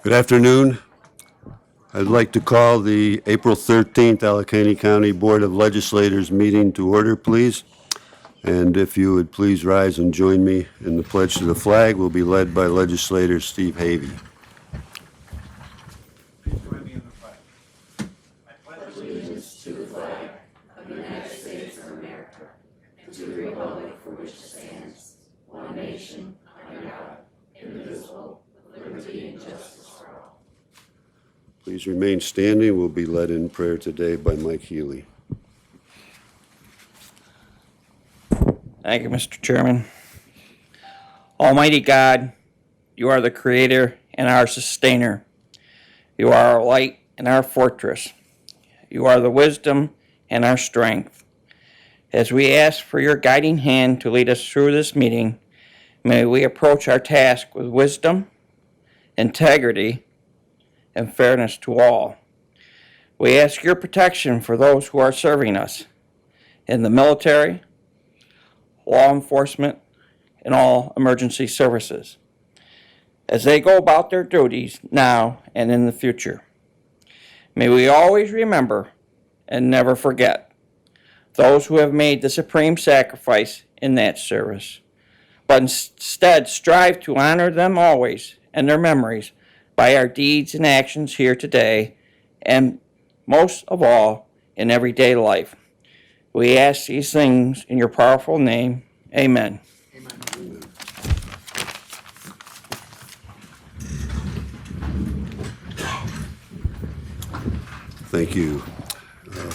Good afternoon. I'd like to call the April 13th Allegheny County Board of Legislators meeting to order, please. And if you would please rise and join me in the pledge to the flag, will be led by legislator Steve Havey. Please join me in the flag. Please remain standing. We'll be led in prayer today by Mike Healy. Thank you, Mr. Chairman. Almighty God, you are the creator and our sustainer. You are our light and our fortress. You are the wisdom and our strength. As we ask for your guiding hand to lead us through this meeting, may we approach our task with wisdom, integrity, and fairness to all. We ask your protection for those who are serving us in the military, law enforcement, and all emergency services as they go about their duties now and in the future. May we always remember and never forget those who have made the supreme sacrifice in that service, but instead strive to honor them always and their memories by our deeds and actions here today, and most of all, in everyday life. We ask these things in your powerful name. Amen. Amen. Thank you.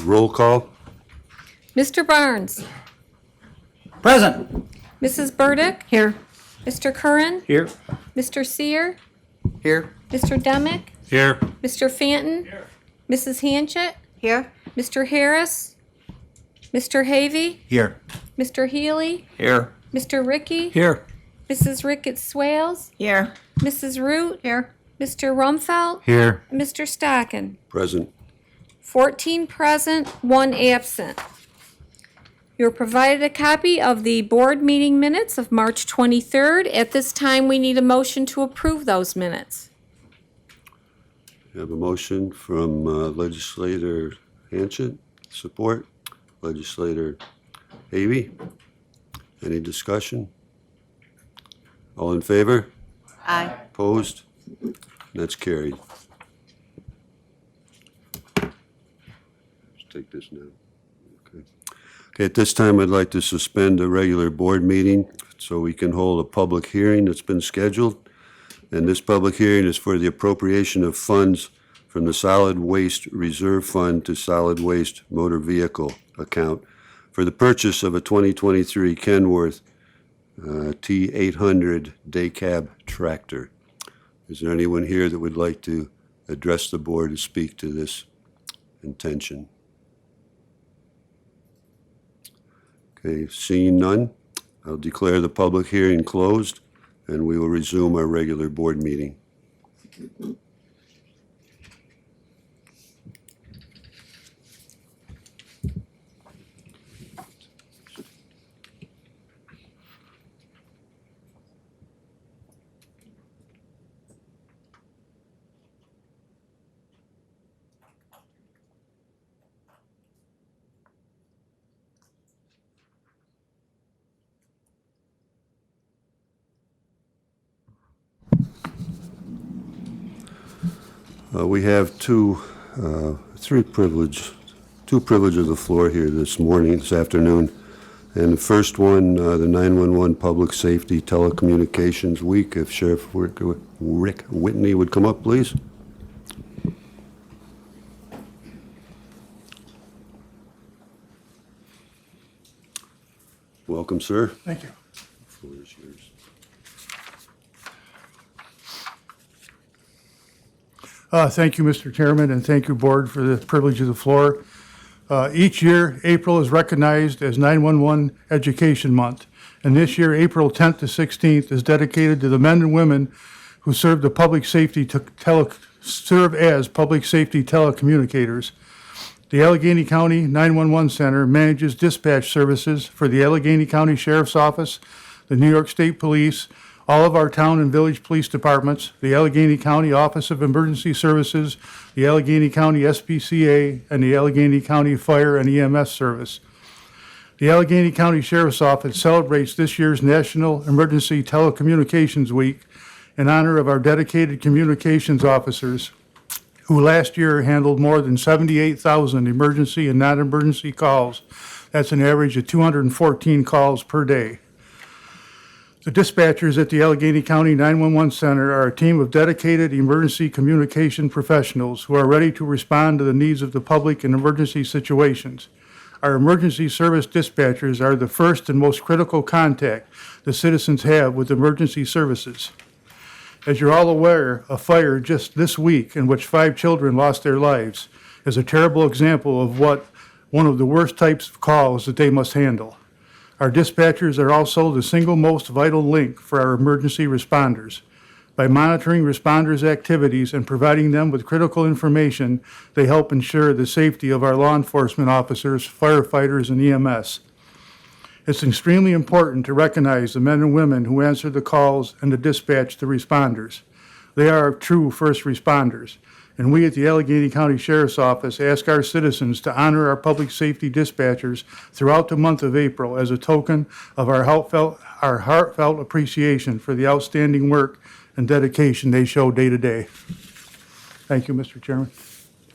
Roll call. Mr. Barnes. Present. Mrs. Burdick. Here. Mr. Curran. Here. Mr. Sear. Here. Mr. Demick. Here. Mr. Fanton. Mrs. Hanchett. Here. Mr. Harris. Mr. Havey. Here. Mr. Healy. Here. Mr. Ricky. Here. Mrs. Ricketts Swales. Here. Mrs. Root. Here. Mr. Rumfelt. Here. And Mr. Stockin. Present. 14 present, 1 absent. You're provided a copy of the board meeting minutes of March 23rd. At this time, we need a motion to approve those minutes. We have a motion from legislator Hanchett. Support. Legislator Havey. Any discussion? All in favor? Aye. Opposed? That's carried. Let's take this now. Okay, at this time, I'd like to suspend a regular board meeting so we can hold a public hearing that's been scheduled. And this public hearing is for the appropriation of funds from the Solid Waste Reserve Fund to Solid Waste Motor Vehicle account for the purchase of a 2023 Kenworth T800 day cab tractor. Is there anyone here that would like to address the board to speak to this intention? Okay, seeing none, I'll declare the public hearing closed, and we will resume our regular board meeting. We have two privileges of the floor here this afternoon. And the first one, the 911 Public Safety Telecommunications Week. If Sheriff Rick Whitney would come up, please. Welcome, sir. Thank you. The floor is yours. Thank you, Mr. Chairman, and thank you, Board, for the privilege of the floor. Each year, April is recognized as 911 Education Month, and this year, April 10th to 16th, is dedicated to the men and women who serve as public safety telecommunicators. The Allegheny County 911 Center manages dispatch services for the Allegheny County Sheriff's Office, the New York State Police, All of our town and village police departments, the Allegheny County Office of Emergency Services, the Allegheny County SPCA, and the Allegheny County Fire and EMS Service. The Allegheny County Sheriff's Office celebrates this year's National Emergency Telecommunications Week in honor of our dedicated communications officers who last year handled more than 78,000 emergency and non-emergency calls. That's an average of 214 calls per day. The dispatchers at the Allegheny County 911 Center are a team of dedicated emergency communication professionals who are ready to respond to the needs of the public in emergency situations. Our emergency service dispatchers are the first and most critical contact the citizens have with emergency services. As you're all aware, a fire just this week in which 5 children lost their lives is a terrible example of one of the worst types of calls that they must handle. Our dispatchers are also the single most vital link for our emergency responders. By monitoring responders' activities and providing them with critical information, they help ensure the safety of our law enforcement officers, firefighters, and EMS. It's extremely important to recognize the men and women who answer the calls and to dispatch the responders. They are true first responders, and we at the Allegheny County Sheriff's Office ask our citizens to honor our public safety dispatchers throughout the month of April as a token of our heartfelt appreciation for the outstanding work and dedication they show day to day. Thank you, Mr. Chairman.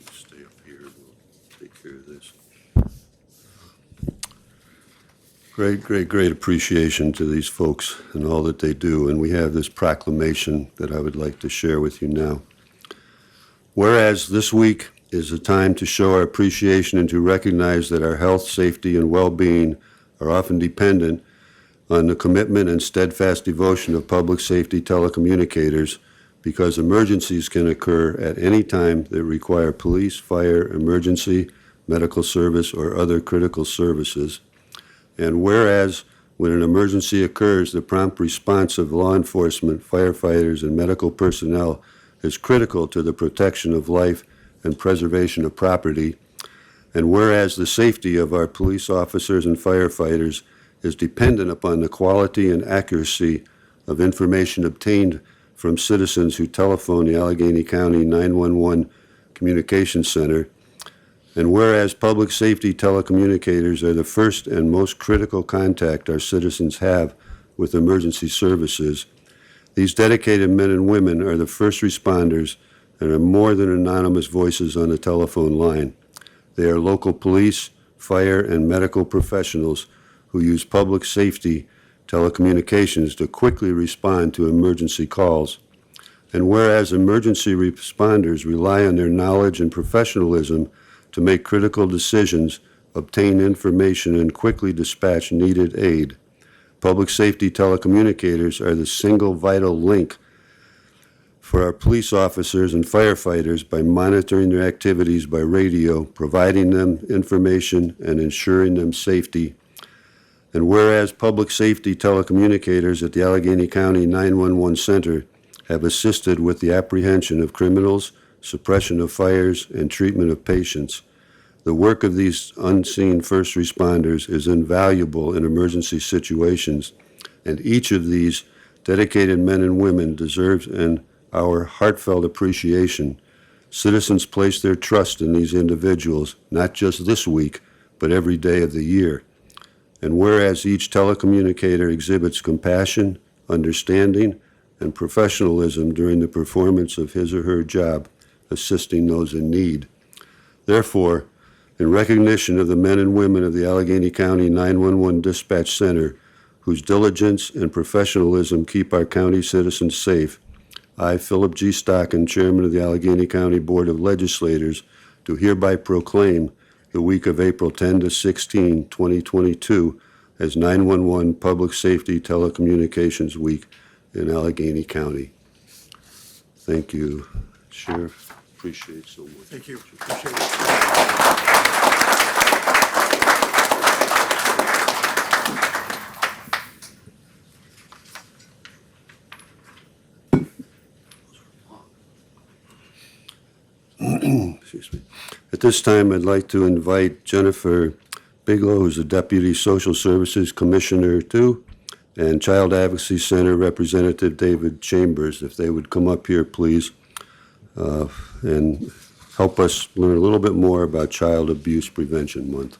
Stay up here, we'll take care of this. Great appreciation to these folks and all that they do, and we have this proclamation that I would like to share with you now. Whereas this week is a time to show our appreciation and to recognize that our health, safety, and well-being are often dependent on the commitment and steadfast devotion of public safety telecommunicators, because emergencies can occur at any time that require police, fire, emergency, medical service, or other critical services. And whereas when an emergency occurs, the prompt response of law enforcement, firefighters, and medical personnel is critical to the protection of life and preservation of property. And whereas the safety of our police officers and firefighters is dependent upon the quality and accuracy of information obtained from citizens who telephone the Allegheny County 911 Communications Center, and whereas public safety telecommunicators are the first and most critical contact our citizens have with emergency services, these dedicated men and women are the first responders and are more than anonymous voices on the telephone line. They are local police, fire, and medical professionals who use public safety telecommunications to quickly respond to emergency calls. And whereas emergency responders rely on their knowledge and professionalism to make critical decisions, obtain information, and quickly dispatch needed aid, public safety telecommunicators are the single vital link for our police officers and firefighters by monitoring their activities by radio, providing them information, and ensuring them safety. And whereas public safety telecommunicators at the Allegheny County 911 Center have assisted with the apprehension of criminals, suppression of fires, and treatment of patients, the work of these unseen first responders is invaluable in emergency situations, and each of these dedicated men and women deserves our heartfelt appreciation. Citizens place their trust in these individuals, not just this week, but every day of the year. And whereas each telecommunicator exhibits compassion, understanding, and professionalism during the performance of his or her job, assisting those in need. Therefore, in recognition of the men and women of the Allegheny County 911 Dispatch Center, whose diligence and professionalism keep our county citizens safe, I, Philip G. Stockin, Chairman of the Allegheny County Board of Legislators, do hereby proclaim the week of April 10 to 16, 2022, as 911 Public Safety Telecommunications Week in Allegheny County. Thank you, Sheriff. Appreciate it so much. Thank you. Appreciate it. Excuse me. At this time, I'd like to invite Jennifer Bigelow, who's the Deputy Social Services Commissioner 2, and Child Advocacy Center Representative David Chambers, if they would come up here, please, and help us learn a little bit more about Child Abuse Prevention Month.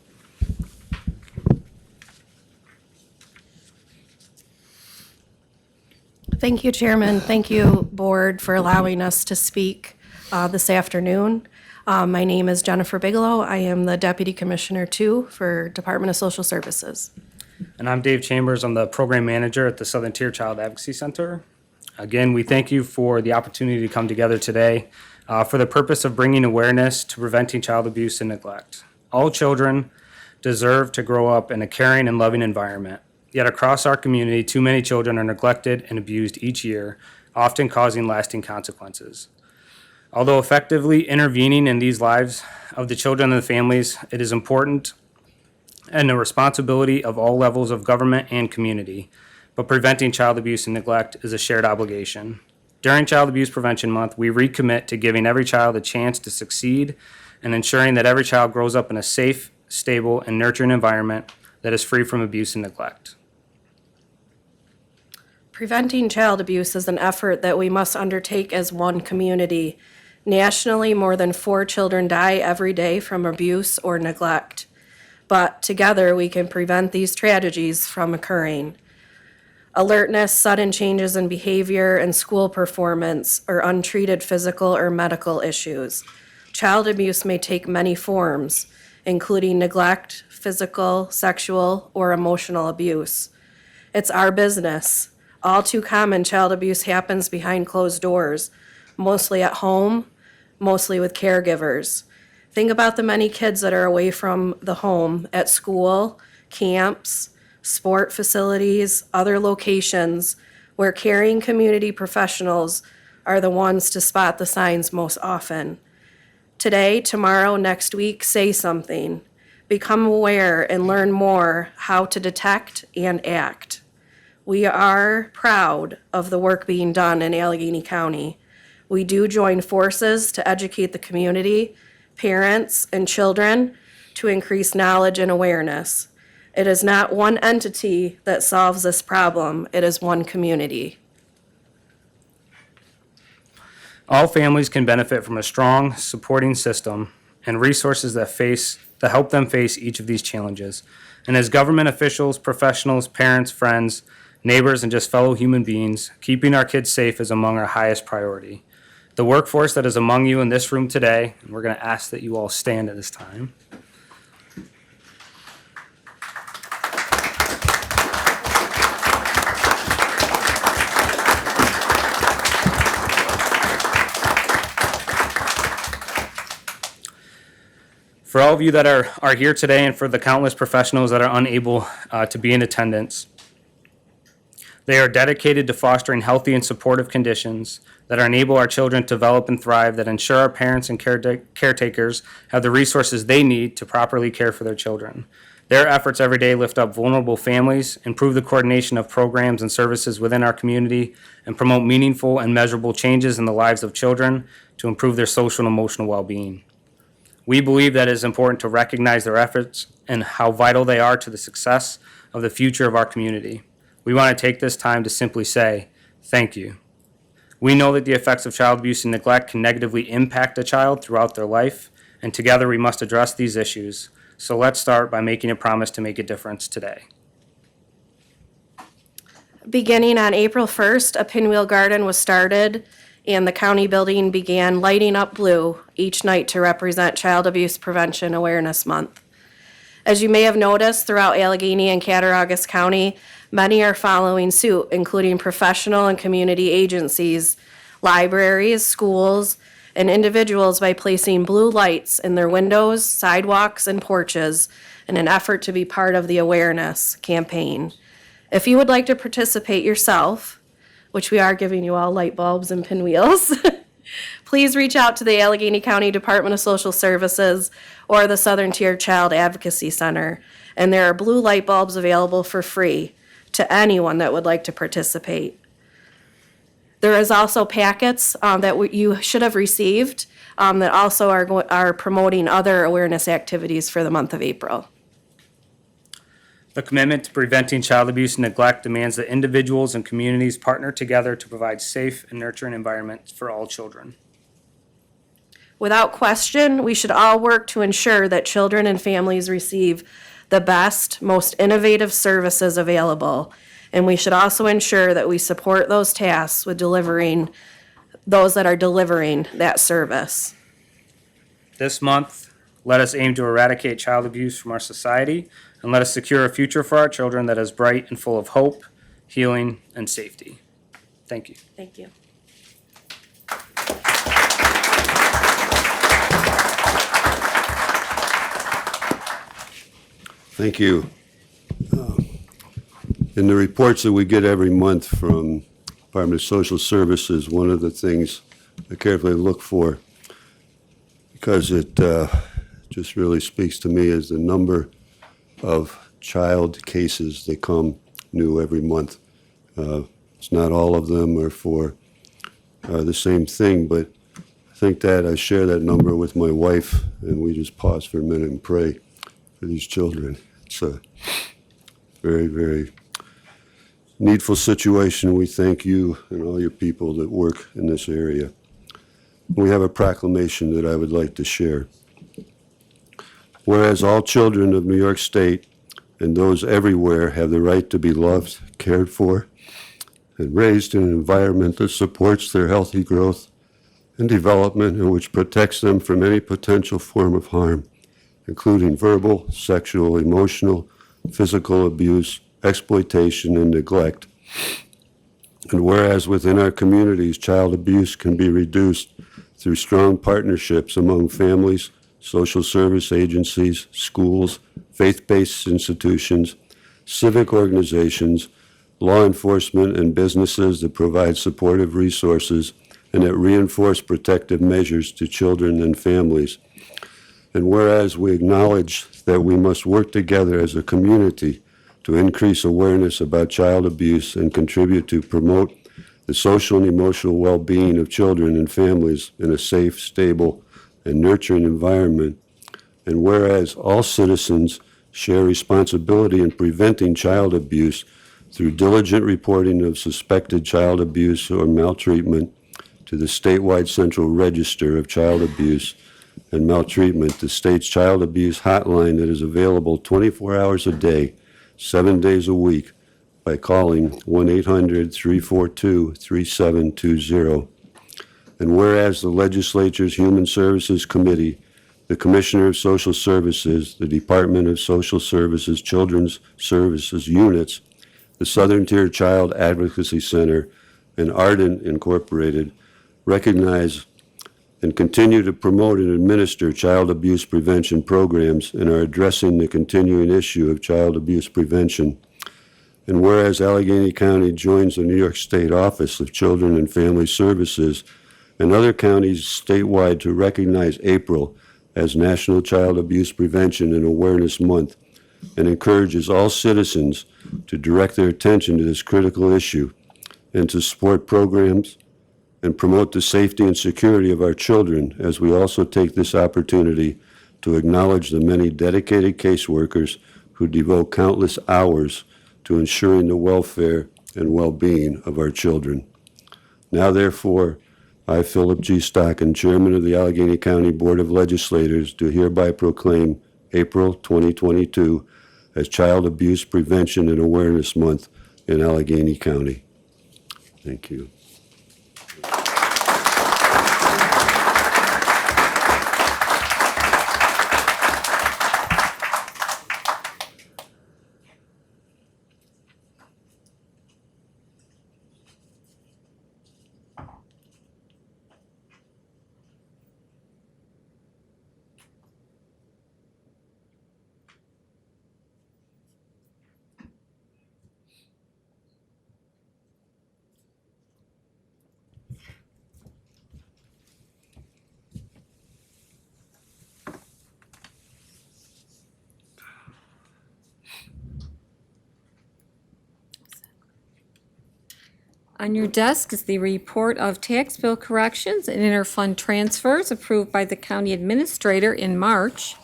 Thank you, Chairman. Thank you, Board, for allowing us to speak this afternoon. My name is Jennifer Bigelow. I am the Deputy Commissioner 2 for Department of Social Services. And I'm Dave Chambers. I'm the Program Manager at the Southern Tier Child Advocacy Center. Again, we thank you for the opportunity to come together today for the purpose of bringing awareness to preventing child abuse and neglect. All children deserve to grow up in a caring and loving environment. Yet across our community, too many children are neglected and abused each year, often causing lasting consequences. Although effectively intervening in these lives of the children and the families, it is important and the responsibility of all levels of government and community. But preventing child abuse and neglect is a shared obligation. During Child Abuse Prevention Month, we recommit to giving every child a chance to succeed and ensuring that every child grows up in a safe, stable, and nurturing environment that is free from abuse and neglect. Preventing child abuse is an effort that we must undertake as one community. Nationally, more than 4 children die every day from abuse or neglect. But together, we can prevent these tragedies from occurring. Alertness, sudden changes in behavior and school performance, or untreated physical or medical issues. Child abuse may take many forms, including neglect, physical, sexual, or emotional abuse. It's our business. All too common child abuse happens behind closed doors, mostly at home, mostly with caregivers. Think about the many kids that are away from the home at school, camps, sport facilities, other locations where caring community professionals are the ones to spot the signs most often. Today, tomorrow, next week, say something. Become aware and learn more how to detect and act. We are proud of the work being done in Allegheny County. We do join forces to educate the community, parents, and children to increase knowledge and awareness. It is not one entity that solves this problem, it is one community. All families can benefit from a strong, supporting system and resources that help them face each of these challenges. And as government officials, professionals, parents, friends, neighbors, and just fellow human beings, keeping our kids safe is among our highest priority. The workforce that is among you in this room today, and we're going to ask that you all stand at this time. For all of you that are here today and for the countless professionals that are unable to be in attendance, they are dedicated to fostering healthy and supportive conditions that enable our children to develop and thrive, that ensure our parents and caretakers have the resources they need to properly care for their children. Their efforts every day lift up vulnerable families, improve the coordination of programs and services within our community, and promote meaningful and measurable changes in the lives of children to improve their social and emotional well-being. We believe that it is important to recognize their efforts and how vital they are to the success of the future of our community. We want to take this time to simply say, thank you. We know that the effects of child abuse and neglect can negatively impact a child throughout their life, and together we must address these issues. So let's start by making a promise to make a difference today. Beginning on April 1st, a pinwheel garden was started and the county building began lighting up blue each night to represent Child Abuse Prevention Awareness Month. As you may have noticed, throughout Allegheny and Cattaraugus County, many are following suit, including professional and community agencies, libraries, schools, and individuals by placing blue lights in their windows, sidewalks, and porches in an effort to be part of the awareness campaign. If you would like to participate yourself, which we are giving you all light bulbs and pinwheels, please reach out to the Allegheny County Department of Social Services or the Southern Tier Child Advocacy Center, and there are blue light bulbs available for free to anyone that would like to participate. There is also packets that you should have received that also are promoting other awareness activities for the month of April. The commitment to preventing child abuse and neglect demands that individuals and communities partner together to provide safe and nurturing environments for all children. Without question, we should all work to ensure that children and families receive the best, most innovative services available. And we should also ensure that we support those tasks with delivering, those that are delivering that service. This month, let us aim to eradicate child abuse from our society, and let us secure a future for our children that is bright and full of hope, healing, and safety. Thank you. Thank you. Thank you. In the reports that we get every month from Department of Social Services, one of the things I carefully look for, because it just really speaks to me, is the number of child cases that come new every month. It's not all of them are for the same thing, but I think that I share that number with my wife, and we just pause for a minute and pray for these children. It's a very, very needful situation. We thank you and all your people that work in this area. We have a proclamation that I would like to share. Whereas all children of New York State and those everywhere have the right to be loved, cared for, and raised in an environment that supports their healthy growth and development and which protects them from any potential form of harm, including verbal, sexual, emotional, physical abuse, exploitation, and neglect. And whereas within our communities, child abuse can be reduced through strong partnerships among families, social service agencies, schools, faith-based institutions, civic organizations, law enforcement, and businesses that provide supportive resources and that reinforce protective measures to children and families. And whereas we acknowledge that we must work together as a community to increase awareness about child abuse and contribute to promote the social and emotional well-being of children and families in a safe, stable, and nurturing environment. And whereas all citizens share responsibility in preventing child abuse through diligent reporting of suspected child abuse or maltreatment to the statewide Central Register of Child Abuse and Maltreatment, the state's child abuse hotline that is available 24 hours a day, 7 days a week, by calling 1-800-342-3720. And whereas the Legislature's Human Services Committee, the Commissioner of Social Services, the Department of Social Services Children's Services Units, the Southern Tier Child Advocacy Center, and Ardent Incorporated recognize and continue to promote and administer child abuse prevention programs and are addressing the continuing issue of child abuse prevention. And whereas Allegheny County joins the New York State Office of Children and Family Services and other counties statewide to recognize April as National Child Abuse Prevention and Awareness Month, and encourages all citizens to direct their attention to this critical issue and to support programs and promote the safety and security of our children, as we also take this opportunity to acknowledge the many dedicated caseworkers who devote countless hours to ensuring the welfare and well-being of our children. Now, therefore, I, Philip G. Stockin, Chairman of the Allegheny County Board of Legislators, do hereby proclaim April 2022 as Child Abuse Prevention and Awareness Month in Allegheny County. Thank you. On your desk is the report of tax bill corrections and interfund transfers approved by the county administrator in March.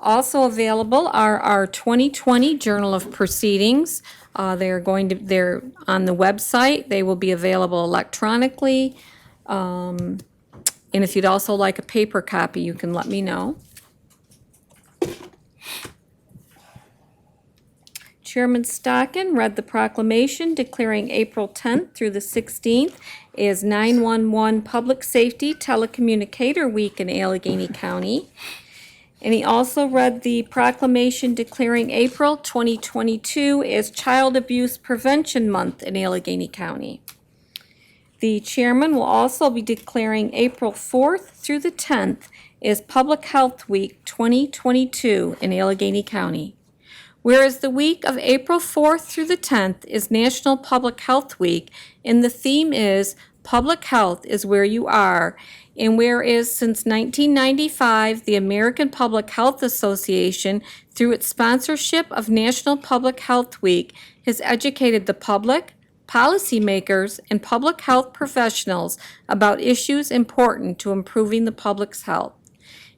Also available are our 2020 Journal of Proceedings. They're on the website. They will be available electronically. And if you'd also like a paper copy, you can let me know. Chairman Stockin read the proclamation declaring April 10th through the 16th as 911 Public Safety Telecommunicator Week in Allegheny County. And he also read the proclamation declaring April 2022 as Child Abuse Prevention Month in Allegheny County. The chairman will also be declaring April 4th through the 10th as Public Health Week 2022 in Allegheny County. Whereas the week of April 4th through the 10th is National Public Health Week, and the theme is Public Health is Where You Are, and whereas since 1995, the American Public Health Association, through its sponsorship of National Public Health Week, has educated the public, policymakers, and public health professionals about issues important to improving the public's health.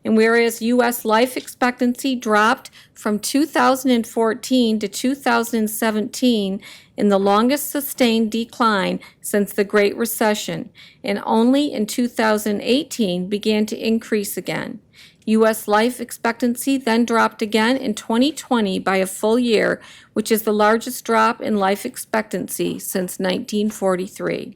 And whereas U.S. life expectancy dropped from 2014 to 2017 in the longest sustained decline since the Great Recession, and only in 2018 began to increase again. U.S. life expectancy then dropped again in 2020 by a full year, which is the largest drop in life expectancy since 1943.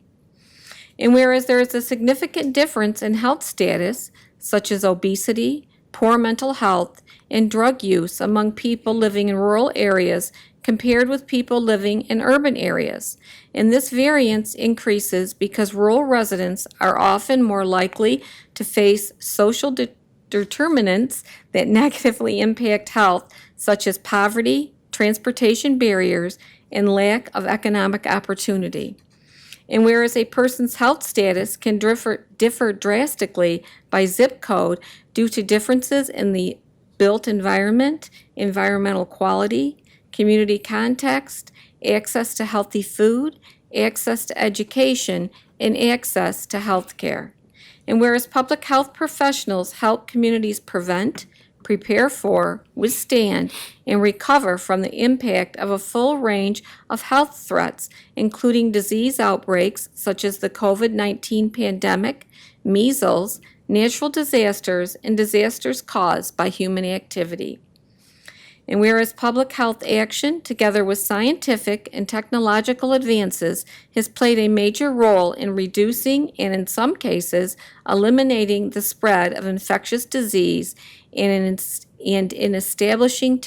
And whereas there is a significant difference in health status, such as obesity, poor mental health, and drug use among people living in rural areas compared with people living in urban areas. And this variance increases because rural residents are often more likely to face social determinants that negatively impact health, such as poverty, transportation barriers, and lack of economic opportunity. And whereas a person's health status can differ drastically by zip code due to differences in the built environment, environmental quality, community context, access to healthy food, access to education, and access to health care. And whereas public health professionals help communities prevent, prepare for, withstand, and recover from the impact of a full range of health threats, including disease outbreaks such as the COVID-19 pandemic, measles, natural disasters, and disasters caused by human activity. And whereas public health action, together with scientific and technological advances, has played a major role in reducing and, in some cases, eliminating the spread of infectious disease and in establishing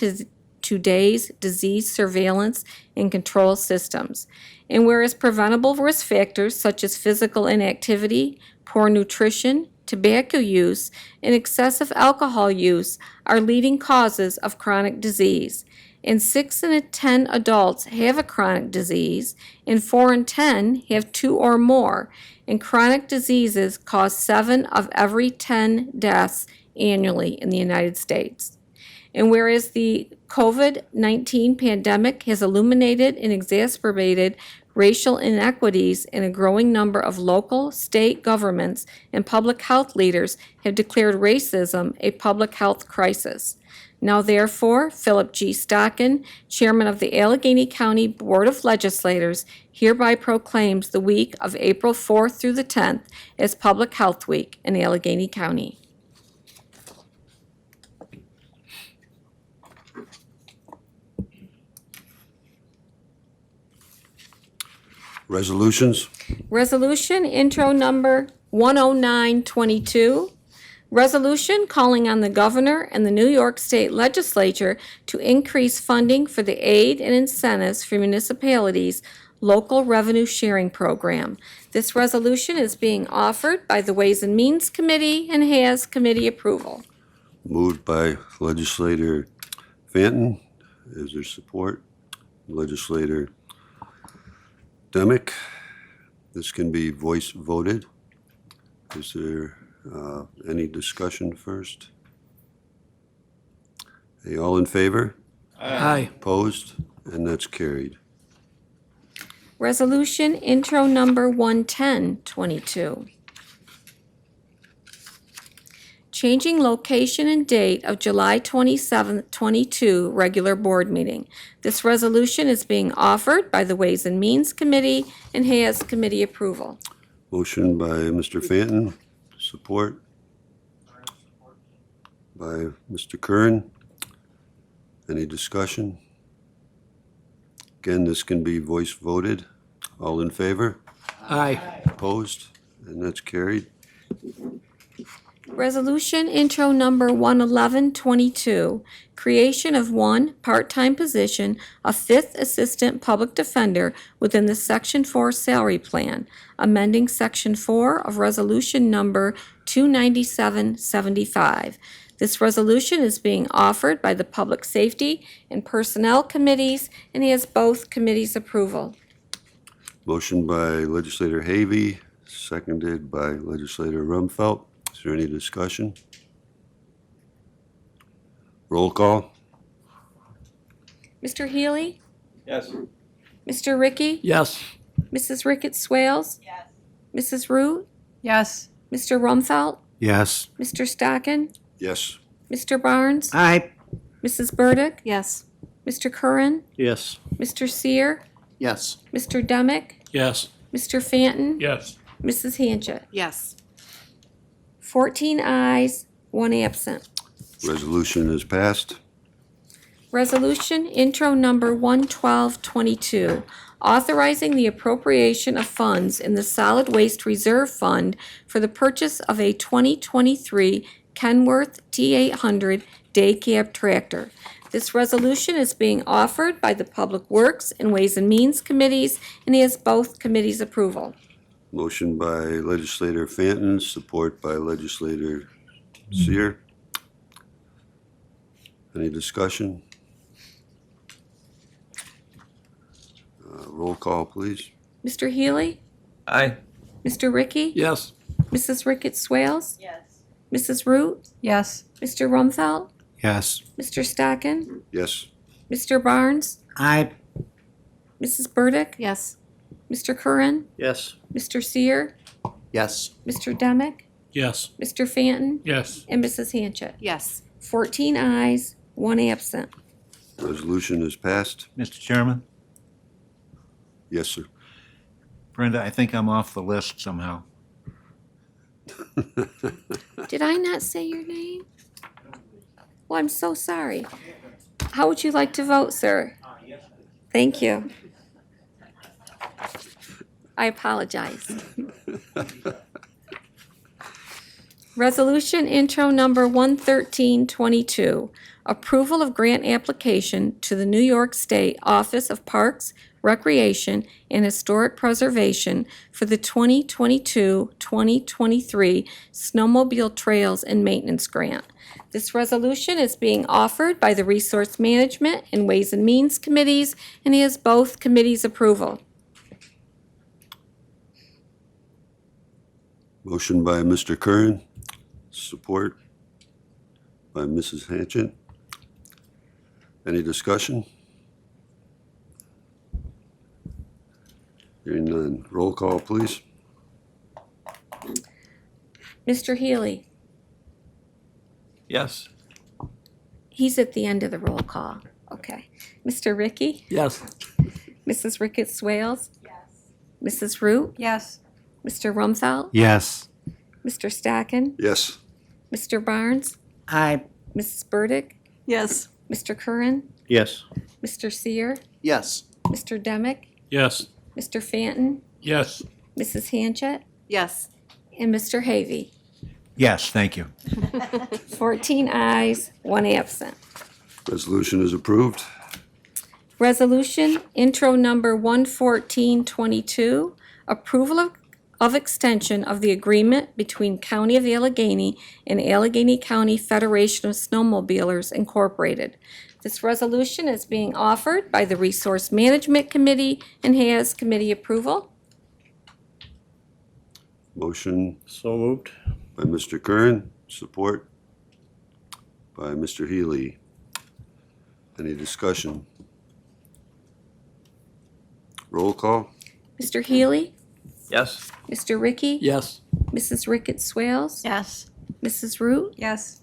today's disease surveillance and control systems. And whereas preventable risk factors such as physical inactivity, poor nutrition, tobacco use, and excessive alcohol use are leading causes of chronic disease. And 6 in 10 adults have a chronic disease, and 4 in 10 have 2 or more. And chronic diseases cause 7 of every 10 deaths annually in the United States. And whereas the COVID-19 pandemic has illuminated and exacerbated racial inequities in a growing number of local, state governments, and public health leaders have declared racism a public health crisis. Now therefore, Philip G. Stockin, Chairman of the Allegheny County Board of Legislators, hereby proclaims the week of April 4th through the 10th as Public Health Week in Allegheny County. Resolutions? Resolution intro number 10922. Resolution calling on the governor and the New York State Legislature to increase funding for the aid and incentives for municipalities' local revenue sharing program. This resolution is being offered by the Ways and Means Committee and has committee approval. Moved by Legislator Fanton. Is there support? Legislator Demick. This can be voice voted. Is there any discussion first? Hey, all in favor? Aye. Opposed? And that's carried. Resolution intro number 11022. changing location and date of July 27th, 22 regular board meeting. This resolution is being offered by the Ways and Means Committee and has committee approval. Motion by Mr. Fanton, support by Mr. Curran. Any discussion? Again, this can be voice voted. All in favor? Aye. Opposed? And that's carried. Resolution intro number 11122, creation of one part-time position of fifth assistant public defender within the Section 4 salary plan, amending Section 4 of resolution number 29775. This resolution is being offered by the Public Safety and Personnel Committees and has both committees' approval. Motion by legislator Havey, seconded by legislator Rumfelt. Is there any discussion? Roll call? Mr. Healy? Yes. Mr. Ricky? Yes. Mrs. Ricketts Swales? Yes. Mrs. Root? Yes. Mr. Rumfelt? Yes. Mr. Stockin? Yes. Mr. Barnes? Aye. Mrs. Burdick? Yes. Mr. Curran? Yes. Mr. Seer? Yes. Mr. Demick? Yes. Mr. Fanton? Yes. Mrs. Hanchett? Yes. 14 ayes, 1 absent. Resolution is passed. Resolution intro number 11222, authorizing the appropriation of funds in the Solid Waste Reserve Fund for the purchase of a 2023 Kenworth T800 day cab tractor. This resolution is being offered by the Public Works and Ways and Means Committees and has both committees' approval. Motion by legislator Fanton, support by legislator Seer. Any discussion? Roll call, please. Mr. Healy? Aye. Mr. Ricky? Yes. Mrs. Ricketts Swales? Yes. Mrs. Root? Yes. Mr. Rumfelt? Yes. Mr. Stockin? Yes. Mr. Barnes? Aye. Mrs. Burdick? Yes. Mr. Curran? Yes. Mr. Seer? Yes. Mr. Demick? Yes. Mr. Fanton? Yes. And Mrs. Hanchett? Yes. 14 ayes, 1 absent. Resolution is passed. Mr. Chairman, Yes, sir. Brenda, I think I'm off the list somehow. Did I not say your name? Well, I'm so sorry. How would you like to vote, sir? Thank you. I apologize. Resolution intro number 11322, approval of grant application to the New York State Office of Parks, Recreation, and Historic Preservation for the 2022-2023 Snowmobile Trails and Maintenance Grant. This resolution is being offered by the Resource Management and Ways and Means Committees and has both committees' approval. Motion by Mr. Curran, support by Mrs. Hanchett. Any discussion? Hearing none. Roll call, please. Mr. Healy, Yes. he's at the end of the roll call. Okay. Mr. Ricky? Yes. Mrs. Ricketts Swales? Yes. Mrs. Root? Yes. Mr. Rumfelt? Yes. Mr. Stockin? Yes. Mr. Barnes? Aye. Mrs. Burdick? Yes. Mr. Curran? Yes. Mr. Seer? Yes. Mr. Demick? Yes. Mr. Fanton? Yes. Mrs. Hanchett? Yes. And Mr. Havey. Yes, thank you. 14 ayes, 1 absent. Resolution is approved. Resolution intro number 11422, approval of extension of the agreement between County of Allegheny and Allegheny County Federation of Snowmobilers Incorporated. This resolution is being offered by the Resource Management Committee and has committee approval. Motion So moved. by Mr. Curran, support by Mr. Healy. Any discussion? Roll call? Mr. Healy? Yes. Mr. Ricky? Yes. Mrs. Ricketts Swales? Yes. Mrs. Root, Yes.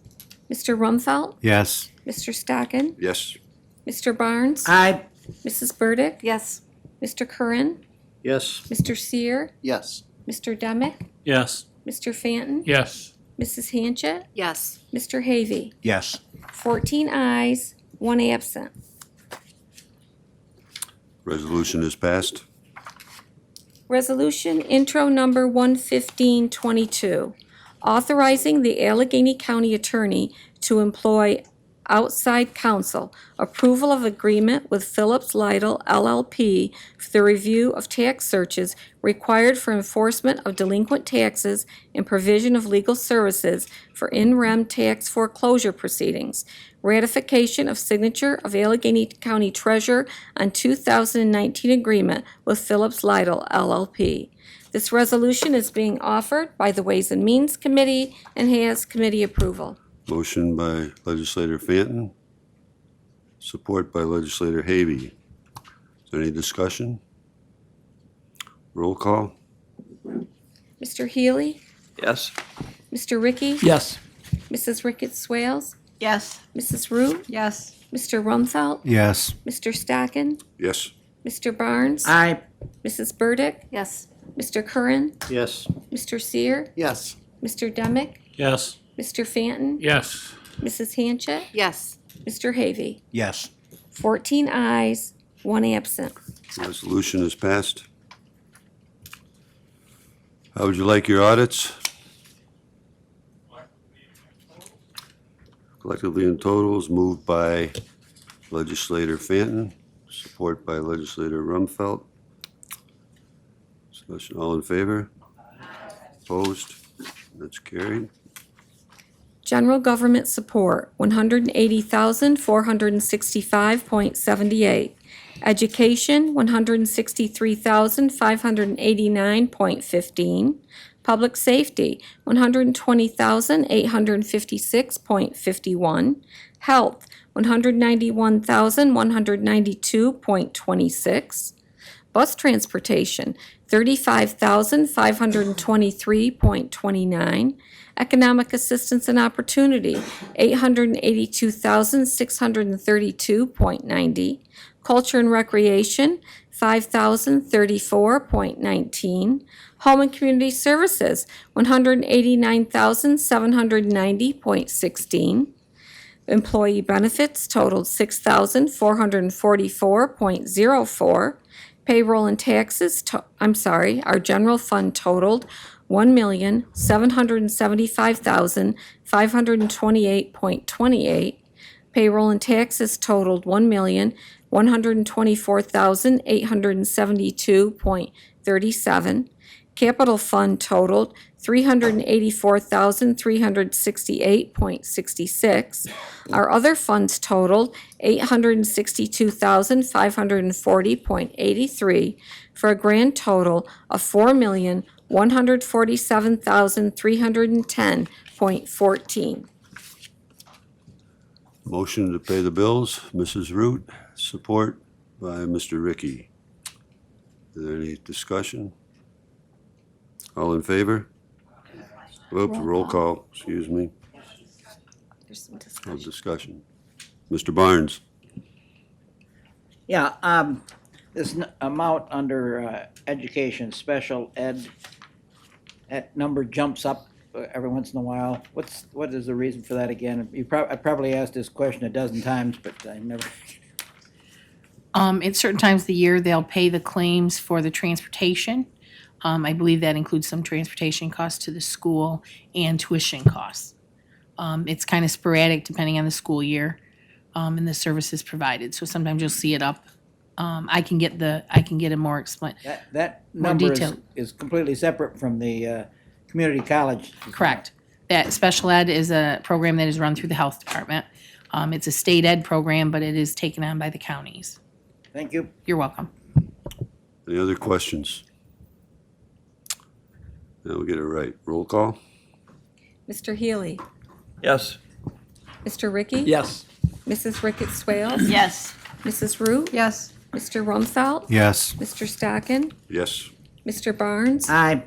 Mr. Rumfelt, Yes. Mr. Stockton, Yes. Mr. Barnes, Aye. Mrs. Burdick, Yes. Mr. Curran, Yes. Mr. Seer, Yes. Mr. Demick, Yes. Mr. Fanton, Yes. Mrs. Hanchett, Yes. Mr. Havy. Yes. 14 ayes, 1 absent. Resolution is passed. Resolution intro number 11522, authorizing the Allegheny County Attorney to employ outside counsel, approval of agreement with Phillips Lytle LLP for the review of tax searches required for enforcement of delinquent taxes and provision of legal services for in rem tax foreclosure proceedings, ratification of signature of Allegheny County Treasurer on 2019 agreement with Phillips Lytle LLP. This resolution is being offered by the Ways and Means Committee and has committee approval. Motion by legislator Fanton, support by legislator Havy. Is there any discussion? Roll call? Mr. Healy, Yes. Mr. Ricky, Yes. Mrs. Ricketts Swales, Yes. Mrs. Root, Yes. Mr. Rumfelt, Yes. Mr. Stockton, Yes. Mr. Barnes, Aye. Mrs. Burdick, Yes. Mr. Curran, Yes. Mr. Seer, Yes. Mr. Demick, Yes. Mr. Fanton, Yes. Mrs. Hanchett, Yes. Mr. Havy. Yes. 14 ayes, 1 absent. Resolution is passed. How would you like your audits? Collectively in totals, moved by legislator Fanton, support by legislator Rumfelt. Discussion, all in favor? Opposed? That's carried. General government support, 180,465.78. Education, 163,589.15. Public safety, 120,856.51. Health, 191,192.26. Bus transportation, 35,523.29. Economic assistance and opportunity, 882,632.90. Culture and recreation, 5,034.19. Home and community services, 189,790.16. Employee benefits totaled 6,444.04. Payroll and taxes, our general fund totaled 1,775,528.28. Payroll and taxes totaled 1,124,872.37. Capital fund totaled 384,368.66. Our other funds totaled 862,540.83 for a grand total of 4,147,310.14. Motion to pay the bills, Mrs. Root, support by Mr. Ricky. Is there any discussion? All in favor? Oops, roll call, excuse me. There's some No discussion. discussion. Mr. Barnes? Yeah, this amount under education, special ed, that number jumps up every once in a while. What is the reason for that again? I probably asked this question a dozen times, but I never. At certain times of the year, they'll pay the claims for the transportation. I believe that includes some transportation costs to the school and tuition costs. It's kind of sporadic depending on the school year, and the services provided. So sometimes you'll see it up. I can get a more explain. That More number detailed. is completely separate from the community college. Correct. That special ed is a program that is run through the health department. It's a state ed program, but it is taken on by the counties. Thank you. You're welcome. Any other questions? Now we'll get it right. Roll call? Mr. Healy, Yes. Mr. Ricky? Yes. Mrs. Ricketts Swales? Yes. Mrs. Root? Yes. Mr. Rumfelt? Yes. Mr. Stockton? Yes. Mr. Barnes? Aye.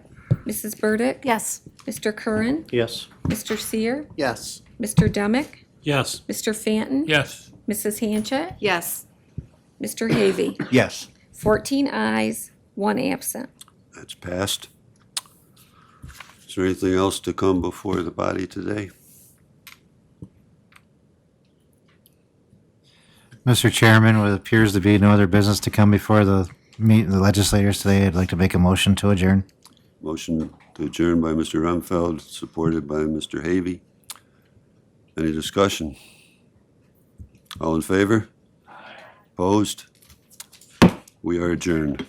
Mrs. Burdick? Yes. Mr. Curran? Yes. Mr. Seer, Yes. Mr. Demick, Yes. Mr. Fanton, Yes. Mrs. Hanchett, Yes. Mr. Havy. Yes. 14 ayes, 1 absent. That's passed. Is there anything else to come before the body today? Mr. Chairman, what appears to be no other business to come before the legislators today, I'd like to make a motion to adjourn. Motion to adjourn by Mr. Rumfeld, supported by Mr. Havy. Any discussion? All in favor? Opposed? We are adjourned.